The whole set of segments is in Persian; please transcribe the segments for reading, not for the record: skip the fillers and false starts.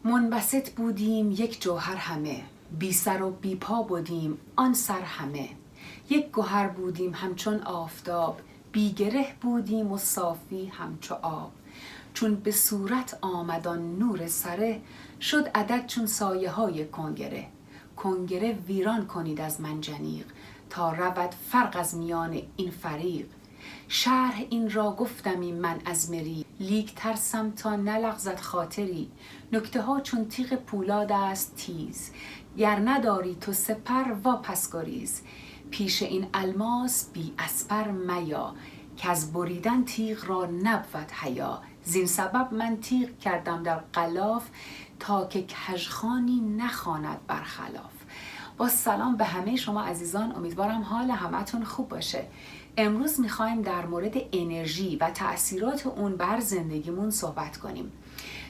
منبسط بودیم یک جوهر همه، بی سر و بی پا بودیم آن سر همه. یک گوهر بودیم همچون آفتاب، بی گره بودیم و صافی همچو آب. چون به صورت آمد آن نور سره، شد عدد چون سایه های کنگره. کنگره ویران کنید از منجنیق، تا رود فرق از میان این فریق. شرح این را گفتمی من از مری، لیک ترسم تا نلغزد خاطری. نکته ها چون تیغ پولاد است تیز، گر نداری تو سپر واپس گریز. پیش این الماس بی اسپر میا، که از بریدن تیغ را نبود حیا. زین سبب من تیغ کردم در غلاف، تا که کژخوانی نخواند برخلاف. با سلام به همه شما عزیزان، امیدوارم حال همتون خوب باشه. امروز میخوایم در مورد انرژی و تأثیرات اون بر زندگیمون صحبت کنیم.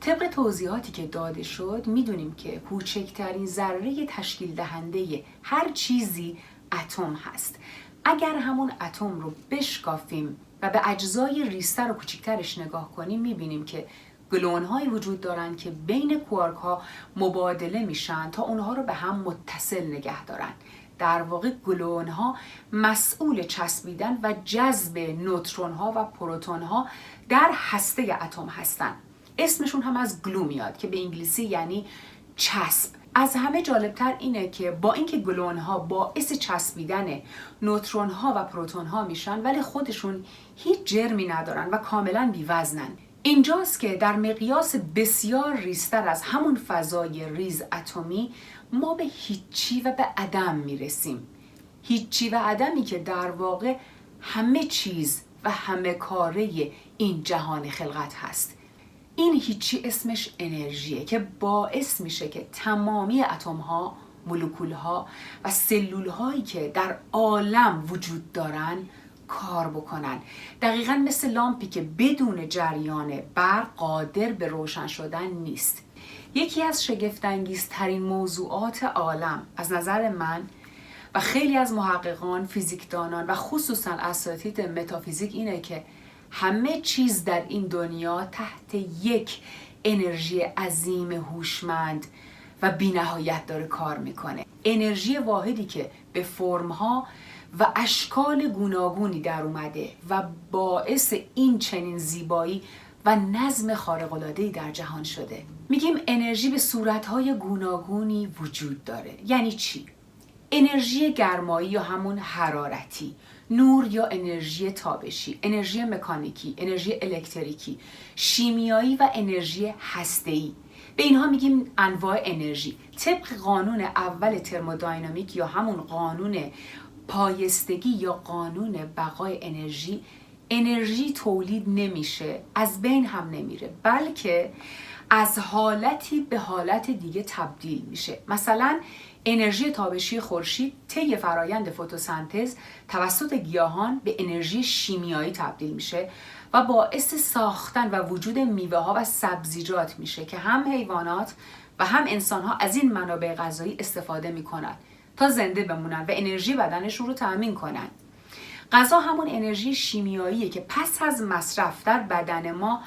طبق توضیحاتی که داده شد میدونیم که کوچکترین ذره تشکیل دهنده هر چیزی اتم هست. اگر همون اتم رو بشکافیم و به اجزای ریزتر و کوچکترش نگاه کنیم، میبینیم که گلون هایی وجود دارن که بین کوارک ها مبادله میشن تا اونها رو به هم متصل نگه دارن. در واقع گلون ها مسئول چسبیدن و جذب نوترون ها و پروتون ها در هسته اتم هستن. اسمشون هم از گلو میاد که به انگلیسی یعنی چسب. از همه جالبتر اینه که با اینکه گلون ها باعث چسبیدن نوترون ها و پروتون ها میشن، ولی خودشون هیچ جرمی ندارن و کاملا بی‌وزنن. اینجاست که در مقیاس بسیار ریزتر از همون فضای ریز اتمی ما به هیچی و به عدم میرسیم. هیچی و عدمی که در واقع همه چیز و همه کاره این جهان خلقت هست. این هیچی اسمش انرژیه که باعث میشه که تمامی اتم ها، مولکول ها و سلول هایی که در عالم وجود دارن کار بکنن. دقیقاً مثل لامپی که بدون جریان برق قادر به روشن شدن نیست. یکی از شگفت‌انگیزترین موضوعات عالم از نظر من و خیلی از محققان، فیزیکدانان و خصوصاً اساتید متافیزیک اینه که همه چیز در این دنیا تحت یک انرژی عظیم هوشمند و بی‌نهایت داره کار میکنه. انرژی واحدی که به فرم‌ها و اشکال گوناگونی در اومده و باعث این چنین زیبایی و نظم خارق‌العاده‌ای در جهان شده. میگیم انرژی به صورت‌های گوناگونی وجود داره. یعنی چی؟ انرژی گرمایی یا همون حرارتی، نور یا انرژی تابشی، انرژی مکانیکی، انرژی الکتریکی، شیمیایی و انرژی هسته‌ای. به اینها میگیم انواع انرژی. طبق قانون اول ترمودینامیک یا همون قانون پایستگی یا قانون بقای انرژی تولید نمیشه، از بین هم نمیره، بلکه از حالتی به حالت دیگه تبدیل میشه. مثلا انرژی تابشی خورشید طی فرایند فتوسنتز توسط گیاهان به انرژی شیمیایی تبدیل میشه و باعث ساختن و وجود میوه ها و سبزیجات میشه که هم حیوانات و هم انسان ها از این منابع غذایی استفاده میکنن تا زنده بمونن و انرژی بدنشون رو تأمین کنن. غذا همون انرژی شیمیاییه که پس از مصرف در بدن ما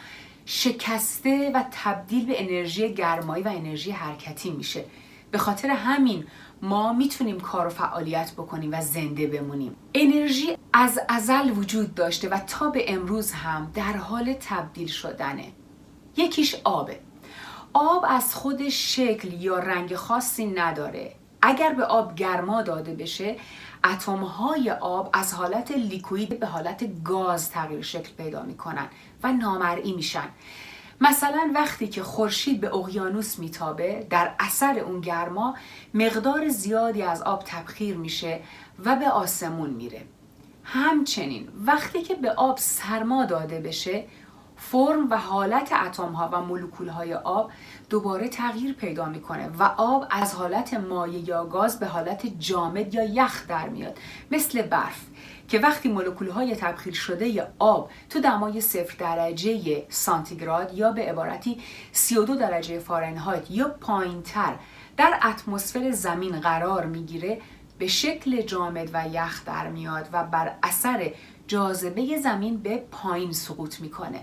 شکسته و تبدیل به انرژی گرمایی و انرژی حرکتی میشه. به خاطر همین ما میتونیم کار و فعالیت بکنیم و زنده بمونیم. انرژی از ازل وجود داشته و تا به امروز هم در حال تبدیل شدنه. یکیش آبه. آب از خودش شکل یا رنگ خاصی نداره. اگر به آب گرما داده بشه، اتم‌های آب از حالت لیکوید به حالت گاز تغییر شکل پیدا میکنن و نامرئی میشن. مثلا وقتی که خورشید به اقیانوس میتابه، در اثر اون گرما مقدار زیادی از آب تبخیر میشه و به آسمون میره. همچنین وقتی که به آب سرما داده بشه، فرم و حالت اتم‌ها و مولکول‌های آب دوباره تغییر پیدا میکنه و آب از حالت مایع یا گاز به حالت جامد یا یخ در میاد، مثل برف که وقتی مولکول‌های تبخیر شده ی آب تو دمای 0 درجه سانتیگراد یا به عبارتی 32 درجه فارنهایت یا پایین‌تر در اتمسفر زمین قرار میگیره، به شکل جامد و یخ در میاد و بر اثر جاذبه زمین به پایین سقوط میکنه.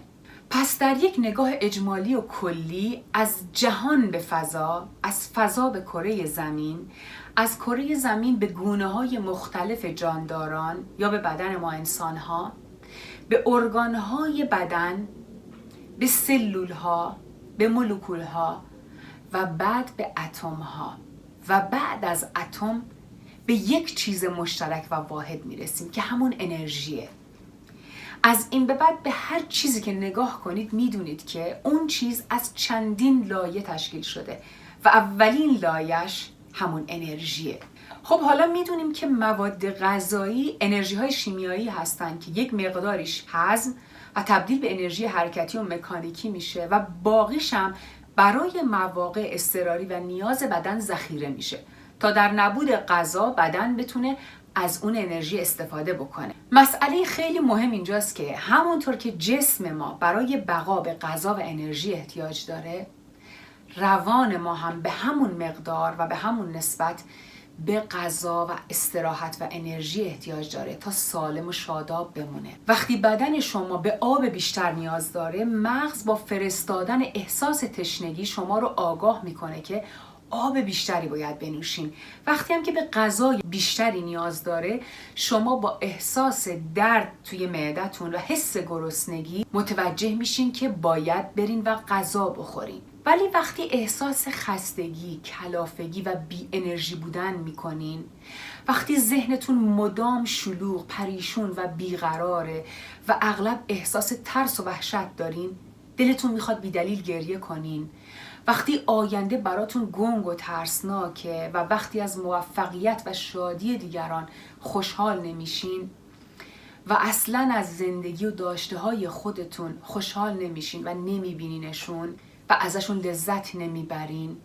پس در یک نگاه اجمالی و کلی از جهان به فضا، از فضا به کره زمین، از کره زمین به گونه‌های مختلف جانداران یا به بدن ما انسان‌ها، به ارگان‌های بدن، به سلول‌ها، به مولکول‌ها و بعد به اتم‌ها و بعد از اتم به یک چیز مشترک و واحد میرسیم که همون انرژیه. از این به بعد به هر چیزی که نگاه کنید میدونید که اون چیز از چندین لایه تشکیل شده و اولین لایش همون انرژیه. خب حالا میدونیم که مواد غذایی انرژی های شیمیایی هستن که یک مقداریش هضم و تبدیل به انرژی حرکتی و مکانیکی میشه و باقیش هم برای مواقع اضطراری و نیاز بدن ذخیره میشه تا در نبود غذا بدن بتونه از اون انرژی استفاده بکنه. مسئله خیلی مهم اینجاست که همونطور که جسم ما برای بقا به غذا و انرژی احتیاج داره، روان ما هم به همون مقدار و به همون نسبت به غذا و استراحت و انرژی احتیاج داره تا سالم و شاداب بمونه. وقتی بدن شما به آب بیشتر نیاز داره، مغز با فرستادن احساس تشنگی شما رو آگاه میکنه که آب بیشتری باید بنوشین. وقتی هم که به غذای بیشتری نیاز داره، شما با احساس درد توی معدتون و حس گرسنگی متوجه میشین که باید برین و غذا بخورین. ولی وقتی احساس خستگی، کلافگی و بی انرژی بودن میکنین، وقتی ذهنتون مدام شلوغ، پریشون و بیقراره و اغلب احساس ترس و وحشت دارین، دلتون میخواد بی دلیل گریه کنین، وقتی آینده براتون گنگ و ترسناکه و وقتی از موفقیت و شادی دیگران خوشحال نمیشین و اصلاً از زندگی و داشته‌های خودتون خوشحال نمیشین و نمیبینینشون و ازشون لذت نمیبرین،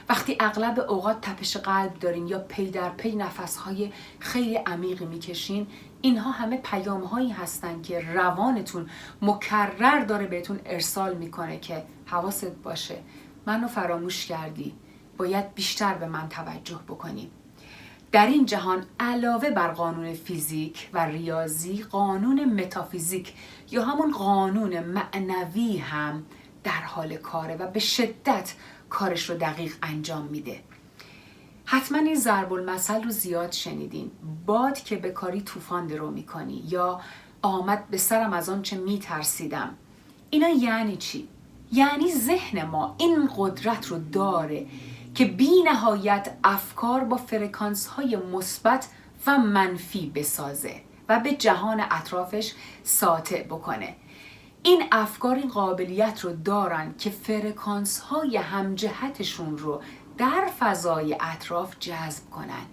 وقتی اغلب اوقات تپش قلب دارین یا پی در پی نفسهای خیلی عمیقی میکشین، اینها همه پیام‌هایی هستن که روانتون مکرر داره بهتون ارسال میکنه که حواست باشه، منو فراموش کردی، باید بیشتر به من توجه بکنی. در این جهان علاوه بر قانون فیزیک و ریاضی، قانون متافیزیک یا همون قانون معنوی هم در حال کاره و به شدت کارش رو دقیق انجام میده. حتما این ضرب المثل رو زیاد شنیدین، باد که به کاری طوفان درو میکنی یا آمد به سرم از آن چه میترسیدم. اینا یعنی چی؟ یعنی ذهن ما این قدرت رو داره که بی نهایت افکار با فرکانس های مثبت و منفی بسازه و به جهان اطرافش ساطع بکنه. این افکار این قابلیت رو دارن که فرکانس های همجهتشون رو در فضای اطراف جذب کنن.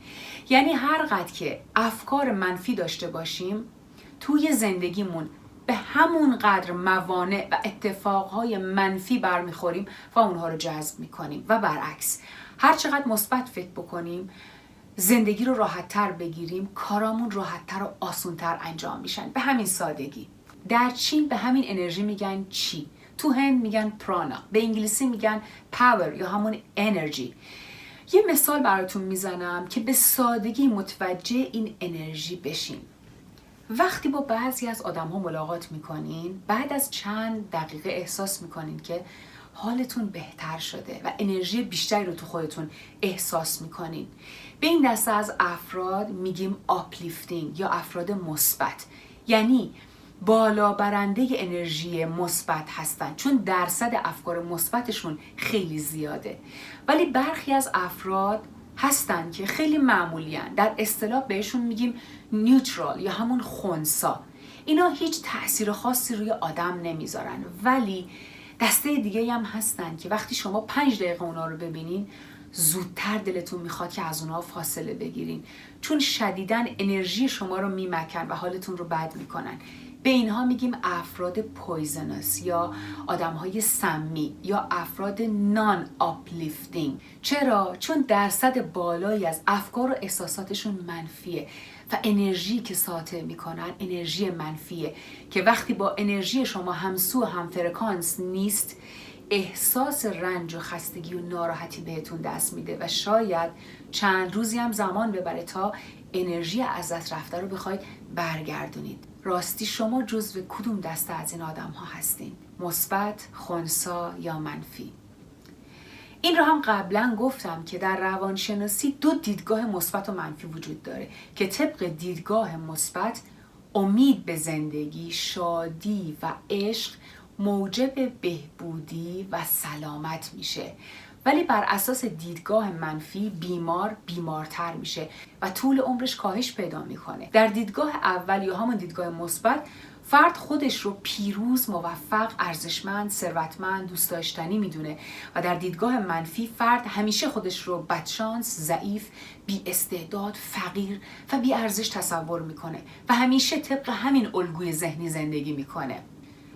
یعنی هر قدر که افکار منفی داشته باشیم توی زندگیمون به همون قدر موانع و اتفاقهای منفی برمیخوریم و اونها رو جذب میکنیم و برعکس. هر چقدر مثبت فکر بکنیم، زندگی رو راحت‌تر بگیریم، کارامون راحت‌تر و آسان‌تر انجام میشن. به همین سادگی. در چین به همین انرژی میگن چی، تو هند میگن پرانا، به انگلیسی میگن پاور یا همون انرژی. یه مثال براتون میزنم که به سادگی متوجه این انرژی بشین. وقتی با بعضی از آدم ها ملاقات میکنین، بعد از چند دقیقه احساس میکنین که حالتون بهتر شده و انرژی بیشتری رو تو خودتون احساس میکنین. به این دسته از افراد میگیم آپلیفتینگ یا افراد مثبت، یعنی بالا برنده انرژی مثبت هستن چون درصد افکار مثبتشون خیلی زیاده. ولی برخی از افراد هستن که خیلی معمولیان، در اصطلاح بهشون میگیم نیوترال یا همون خنثی. اینا هیچ تأثیر خاصی روی آدم نمیذارن، ولی دسته دیگه هم هستن که وقتی شما 5 دقیقه اونا رو ببینین زودتر دلتون میخواد که از اونها فاصله بگیرین، چون شدیداً انرژی شما رو میمکن و حالتون رو بد میکنن. به اینها میگیم افراد پویزنس یا آدمهای سمی یا افراد نان آپلیفتینگ. چرا؟ چون درصد بالایی از افکار و احساساتشون منفیه و انرژی که ساطع میکنن انرژی منفیه که وقتی با انرژی شما همسو و هم فرکانس نیست، احساس رنج و خستگی و ناراحتی بهتون دست میده و شاید چند روزی هم زمان ببره تا انرژی از دست رفته رو بخواید برگردونید. راستی شما جزو کدوم دسته از این آدم ها هستین؟ مثبت، خنثی یا منفی. این رو هم قبلا گفتم که در روانشناسی 2 دیدگاه مثبت و منفی وجود داره که طبق دیدگاه مثبت امید به زندگی، شادی و عشق موجب بهبودی و سلامت میشه، ولی بر اساس دیدگاه منفی بیمارتر میشه و طول عمرش کاهش پیدا میکنه. در دیدگاه اول یا همون دیدگاه مثبت فرد خودش رو پیروز، موفق، ارزشمند، ثروتمند، دوست داشتنی میدونه و در دیدگاه منفی فرد همیشه خودش رو بدشانس، ضعیف، بی استعداد، فقیر و بی ارزش تصور میکنه و همیشه طبق همین الگوی ذهنی زندگی میکنه.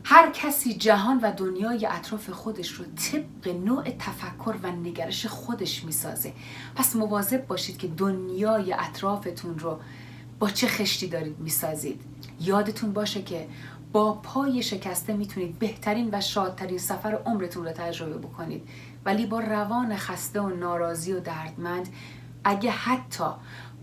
هر کسی جهان و دنیای اطراف خودش رو طبق نوع تفکر و نگرش خودش میسازه. پس مواظب باشید که دنیای اطرافتون رو با چه خشتی دارید میسازید. یادتون باشه که با پای شکسته میتونید بهترین و شادترین سفر عمرتون رو تجربه بکنید، ولی با روان خسته و ناراضی و دردمند اگه حتی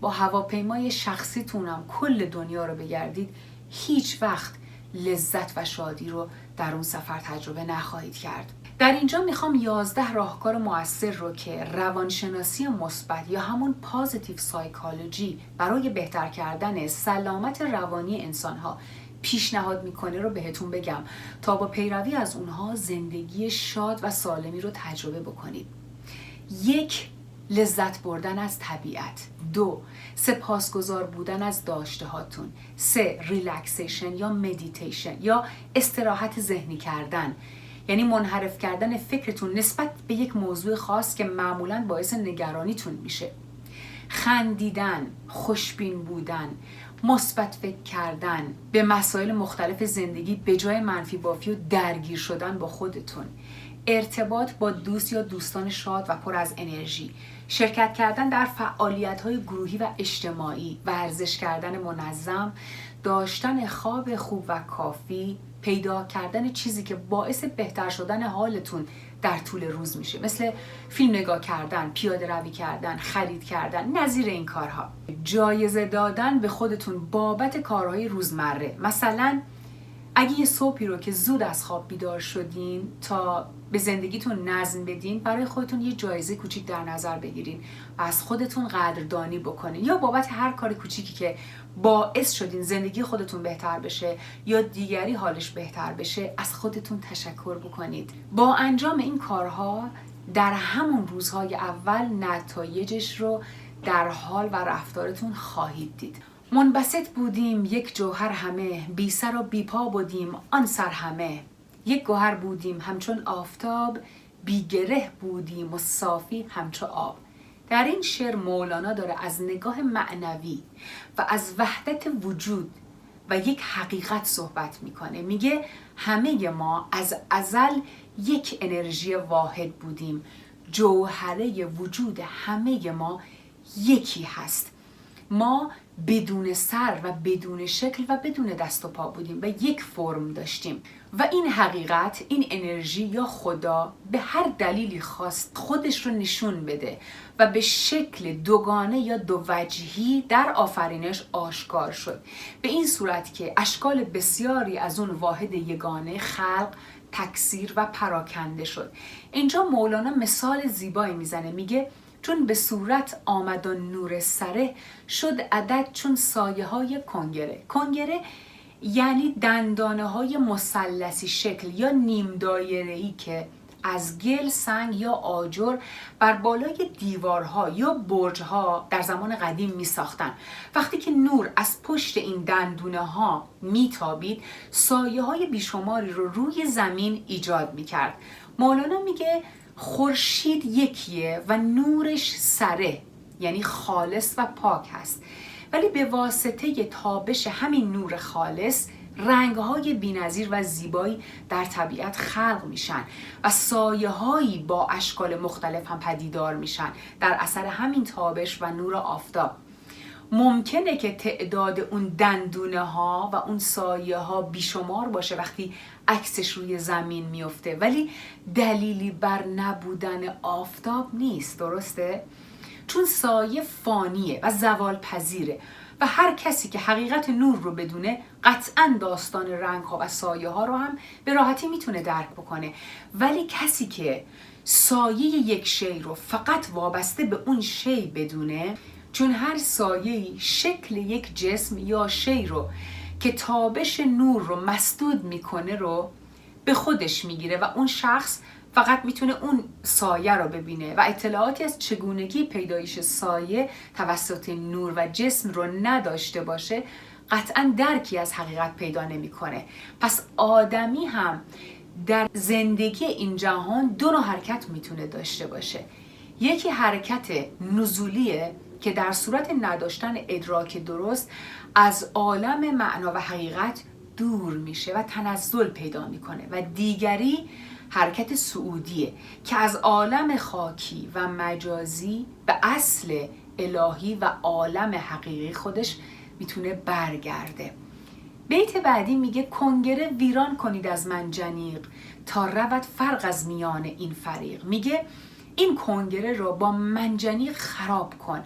با هواپیمای شخصیتون هم کل دنیا رو بگردید، هیچ وقت لذت و شادی رو در اون سفر تجربه نخواهید کرد. در اینجا میخوام 11 راهکار مؤثر رو که روانشناسی مثبت یا همون پازیتیو سایکولوژی برای بهتر کردن سلامت روانی انسانها پیشنهاد میکنه رو بهتون بگم تا با پیروی از اونها زندگی شاد و سالمی رو تجربه بکنید. 1. لذت بردن از طبیعت. 2. سپاسگزار بودن از داشته هاتون. 3. ریلکسیشن یا مدیتیشن یا استراحت ذهنی کردن، یعنی منحرف کردن فکرتون نسبت به یک موضوع خاص که معمولاً باعث نگرانیتون میشه. خندیدن، خوشبین بودن، مثبت فکر کردن به مسائل مختلف زندگی به جای منفی بافی و درگیر شدن با خودتون. ارتباط با دوست یا دوستان شاد و پر از انرژی، شرکت کردن در فعالیت‌های گروهی و اجتماعی، ورزش کردن منظم، داشتن خواب خوب و کافی، پیدا کردن چیزی که باعث بهتر شدن حالتون در طول روز میشه، مثل فیلم نگاه کردن، پیاده روی کردن، خرید کردن، نظیر این کارها. جایزه دادن به خودتون بابت کارهای روزمره، مثلا اگه یه صبحی رو که زود از خواب بیدار شدین تا به زندگیتون نظم بدین، برای خودتون یه جایزه کوچیک در نظر بگیرین و از خودتون قدردانی بکنین، یا بابت هر کار کوچیکی که باعث شدین زندگی خودتون بهتر بشه یا دیگری حالش بهتر بشه از خودتون تشکر بکنید. با انجام این کارها در همون روزهای اول نتایجش رو در حال و رفتارتون خواهید دید. منبسط بودیم یک جوهر همه، بی سر و بی پا بودیم آن سر همه. یک گوهر بودیم همچون آفتاب، بی گره بودیم و صافی همچو آب. در این شعر مولانا داره از نگاه معنوی و از وحدت وجود و یک حقیقت صحبت میکنه. میگه همه ما از ازل یک انرژی واحد بودیم، جوهره وجود همه ما یکی هست. ما بدون سر و بدون شکل و بدون دست و پا بودیم و یک فرم داشتیم و این حقیقت، این انرژی یا خدا به هر دلیلی خواست خودش رو نشون بده و به شکل دوگانه یا دو وجهی در آفرینش آشکار شد، به این صورت که اشکال بسیاری از اون واحد یگانه خلق، تکثیر و پراکنده شد. اینجا مولانا مثال زیبایی میزنه، میگه چون به صورت آمد و نور سره، شد عدد چون سایه های کنگره. کنگره یعنی دندانه های مثلثی شکل یا نیم دایره‌ای که از گل، سنگ یا آجر بر بالای دیوارها یا برجها در زمان قدیم می ساختن. وقتی که نور از پشت این دندونه ها می تابید، سایه های بیشماری رو روی زمین ایجاد می کرد. مولانا میگه خورشید یکیه و نورش سره، یعنی خالص و پاک هست، ولی به واسطه تابش همین نور خالص رنگ‌های بی‌نظیر و زیبایی در طبیعت خلق میشن و سایه‌هایی با اشکال مختلف هم پدیدار میشن در اثر همین تابش و نور آفتاب. ممکنه که تعداد اون دندونه ها و اون سایه ها بیشمار باشه وقتی عکسش روی زمین میفته، ولی دلیلی بر نبودن آفتاب نیست، درسته؟ چون سایه فانیه و زوال پذیره. و هر کسی که حقیقت نور رو بدونه قطعاً داستان رنگ ها و سایه ها رو هم به راحتی میتونه درک بکنه. ولی کسی که سایه یک شی رو فقط وابسته به اون شی بدونه، چون هر سایه‌ای شکل یک جسم یا شی رو که تابش نور رو مسدود میکنه رو به خودش میگیره و اون شخص فقط میتونه اون سایه رو ببینه و اطلاعاتی از چگونگی پیدایش سایه توسط نور و جسم رو نداشته باشه، قطعا درکی از حقیقت پیدا نمیکنه. پس آدمی هم در زندگی این جهان دو نوع حرکت میتونه داشته باشه. یکی حرکت نزولیه که در صورت نداشتن ادراک درست از عالم معنا و حقیقت دور میشه و تنزل پیدا میکنه، و دیگری حرکت صعودیه که از عالم خاکی و مجازی به اصل الهی و عالم حقیقی خودش میتونه برگرده. بیت بعدی میگه کنگره ویران کنید از منجنیق تا رود فرق از میان این فریق. میگه این کنگره رو با منجنیق خراب کن.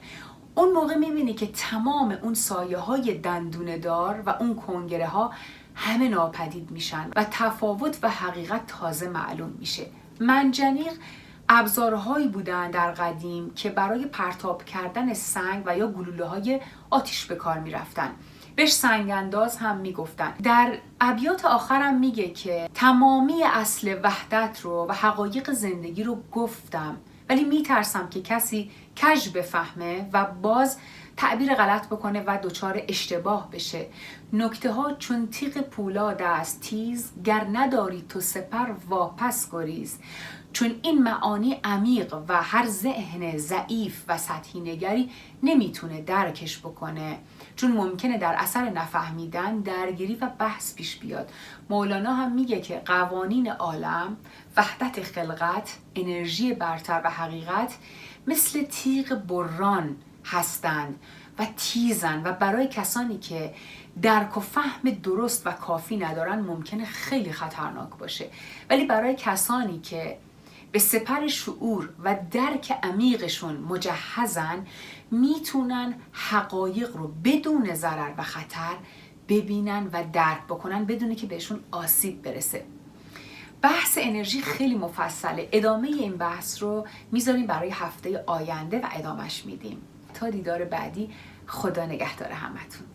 اون موقع میبینی که تمام اون سایه های دندونه دار و اون کنگره ها همه ناپدید میشن و تفاوت و حقیقت تازه معلوم میشه. منجنیق ابزارهایی بودن در قدیم که برای پرتاب کردن سنگ و یا گلوله های آتش به کار میرفتن. بهش سنگ انداز هم میگفتن. در ابیات آخرم میگه که تمامی اصل وحدت رو و حقایق زندگی رو گفتم، ولی میترسم که کسی کژ بفهمه و باز تعبیر غلط بکنه و دچار اشتباه بشه. نکته ها چون تیغ پولاد است تیز، گر نداری تو سپر واپس گریز. چون این معانی عمیق و هر ذهن ضعیف و سطحی نگری نمیتونه درکش بکنه، چون ممکنه در اثر نفهمیدن درگیری و بحث پیش بیاد. مولانا هم میگه که قوانین عالم، وحدت خلقت، انرژی برتر و حقیقت مثل تیغ بران هستند و تیزن و برای کسانی که درک و فهم درست و کافی ندارن ممکنه خیلی خطرناک باشه، ولی برای کسانی که به سپر شعور و درک عمیقشون مجهزن میتونن حقایق رو بدون ضرر و خطر ببینن و درک بکنن بدون که بهشون آسیب برسه. بحث انرژی خیلی مفصله. ادامه این بحث رو میذاریم برای هفته آینده و ادامهش میدیم. تا دیدار بعدی، خدا نگهدار همتون.